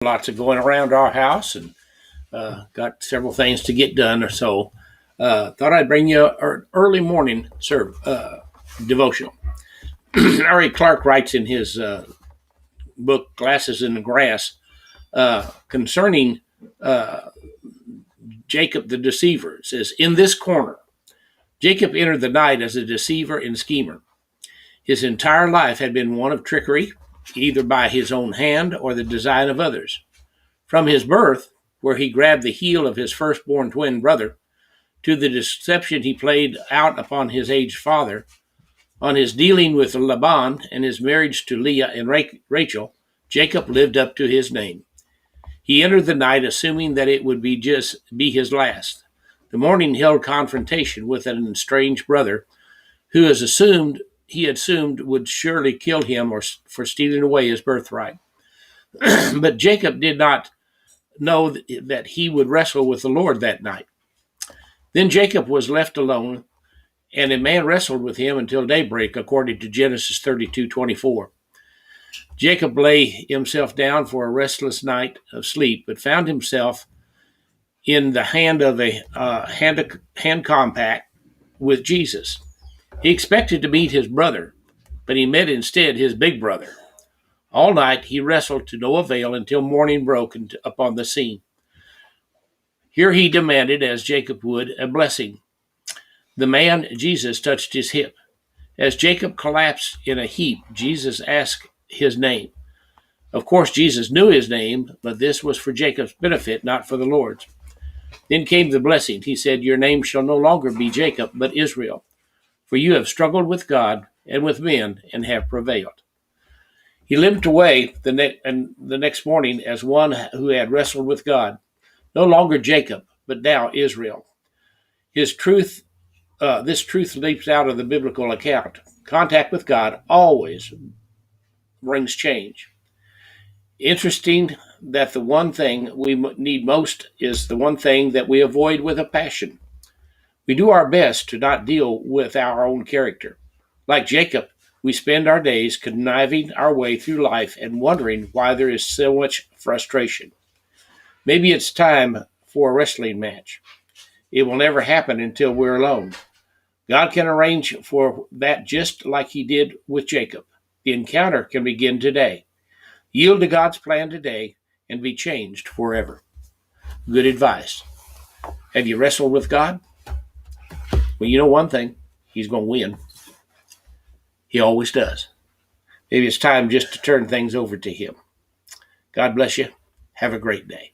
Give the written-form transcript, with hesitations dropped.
Lots of going around our house and got several things to get done. So thought I'd bring you an early morning devotional. Ari Clark writes in his book Glasses in the Grass concerning Jacob the deceiver. It says, in this corner, Jacob entered the night as a deceiver and schemer. His entire life had been one of trickery, either by his own hand or the design of others. From his birth, where he grabbed the heel of his firstborn twin brother, to the deception he played out upon his aged father, on his dealing with Laban and his marriage to Leah and Rachel, Jacob lived up to his name. He entered the night assuming that it would be his last. The morning held confrontation with an estranged brother who he assumed would surely kill him for stealing away his birthright. But Jacob did not know that he would wrestle with the Lord that night. Then Jacob was left alone, and a man wrestled with him until daybreak, according to Genesis 32:24. Jacob lay himself down for a restless night of sleep, but found himself in the hand of a hand compact with Jesus. He expected to meet his brother, but he met instead his big brother. All night he wrestled to no avail until morning broke upon the scene. Here he demanded, as Jacob would, a blessing. The man, Jesus, touched his hip. As Jacob collapsed in a heap, Jesus asked his name. Of course, Jesus knew his name, but this was for Jacob's benefit, not for the Lord's. Then came the blessing. He said, your name shall no longer be Jacob, but Israel, for you have struggled with God and with men and have prevailed. He limped away the next morning as one who had wrestled with God, no longer Jacob, but now Israel. This truth leaps out of the biblical account. Contact with God always brings change. Interesting that the one thing we need most is the one thing that we avoid with a passion. We do our best to not deal with our own character. Like Jacob, we spend our days conniving our way through life and wondering why there is so much frustration. Maybe it's time for a wrestling match. It will never happen until we're alone. God can arrange for that just like he did with Jacob. The encounter can begin today. Yield to God's plan today and be changed forever. Good advice. Have you wrestled with God? Well, you know one thing, he's going to win. He always does. Maybe it's time just to turn things over to him. God bless you. Have a great day.